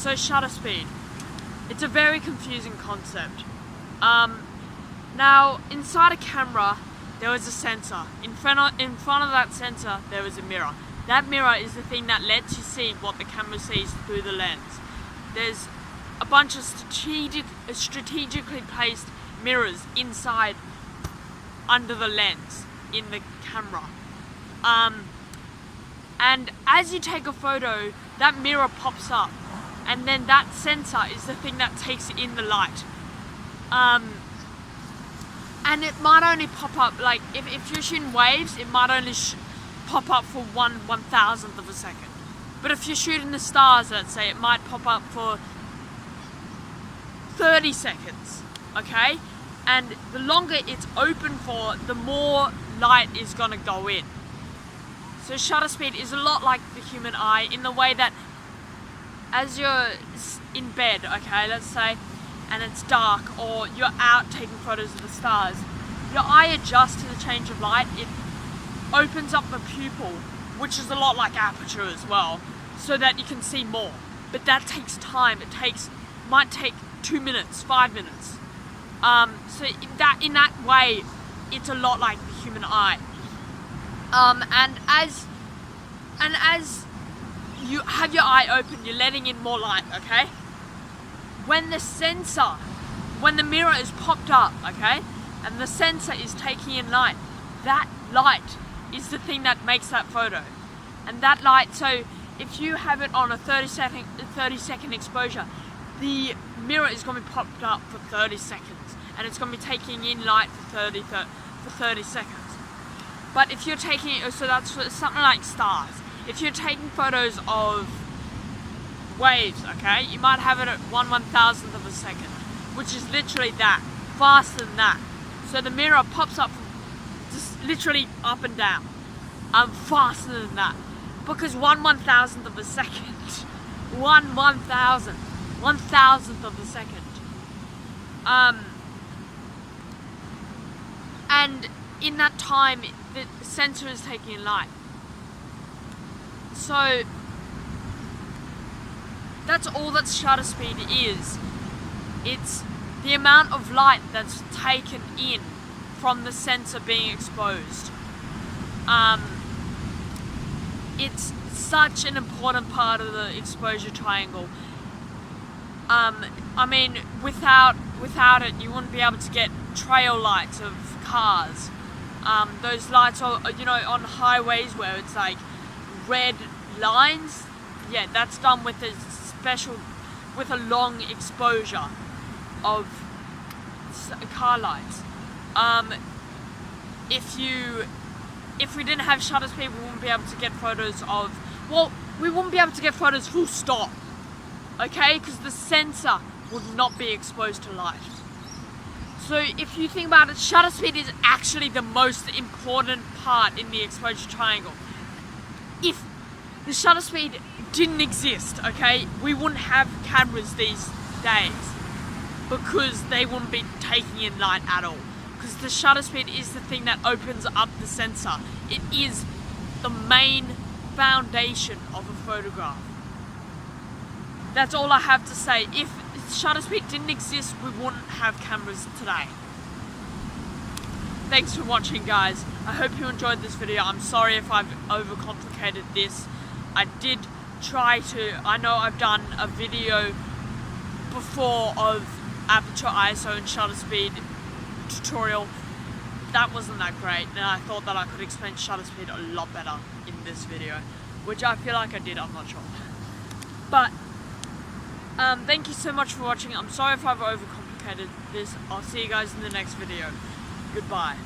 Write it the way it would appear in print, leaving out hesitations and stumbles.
So shutter speed. It's a very confusing concept. Now, inside a camera, there was a sensor. In front of that sensor, there was a mirror. That mirror is the thing that lets you see what the camera sees through the lens. There's a bunch of strategically placed mirrors inside, under the lens, in the camera. And as you take a photo, that mirror pops up, and then that sensor is the thing that takes in the light. And it might only pop up, like, if you're shooting waves, it might only pop up for 1/1000th of a second. But if you're shooting the stars, let's say, it might pop up for 30 seconds, okay? And the longer it's open for, the more light is gonna go in. So shutter speed is a lot like the human eye in the way that as you're in bed, okay, let's say, and it's dark, or you're out taking photos of the stars, your eye adjusts to the change of light. It opens up the pupil, which is a lot like aperture as well, so that you can see more. But that takes time. Might take 2 minutes, 5 minutes. So in that way, it's a lot like the human eye. And as you have your eye open, you're letting in more light, okay? When the mirror is popped up, okay, and the sensor is taking in light, that light is the thing that makes that photo. And that light, so if you have it on a 30-second exposure, the mirror is going to be popped up for 30 seconds, and it's going to be taking in light for 30 seconds. But if you're taking, so that's something like stars. If you're taking photos of waves, okay, you might have it at 1/1000th of a second, which is literally that, faster than that. So the mirror pops up just literally up and down, faster than that, because 1/1000th of a second, 1/1000th of a second, and in that time, the sensor is taking in light. So that's all that shutter speed is. It's the amount of light that's taken in from the sensor being exposed. It's such an important part of the exposure triangle. I mean, without it, you wouldn't be able to get trail lights of cars. Those lights are, you know, on highways where it's like red lines. Yeah, that's done with a long exposure of car lights. If we didn't have shutter speed, we wouldn't be able to get photos of, well, we wouldn't be able to get photos full stop, okay, because the sensor would not be exposed to light. So if you think about it, shutter speed is actually the most important part in the exposure triangle. If the shutter speed didn't exist, okay, we wouldn't have cameras these days, because they wouldn't be taking in light at all. Because the shutter speed is the thing that opens up the sensor. It is the main foundation of a photograph. That's all I have to say. If shutter speed didn't exist, we wouldn't have cameras today. Thanks for watching, guys. I hope you enjoyed this video. I'm sorry if I've overcomplicated this. I did try to, I know I've done a video before of aperture, ISO and shutter speed tutorial. That wasn't that great, and I thought that I could explain shutter speed a lot better in this video, which I feel like I did, I'm not sure. But thank you so much for watching. I'm sorry if I've overcomplicated this. I'll see you guys in the next video. Goodbye.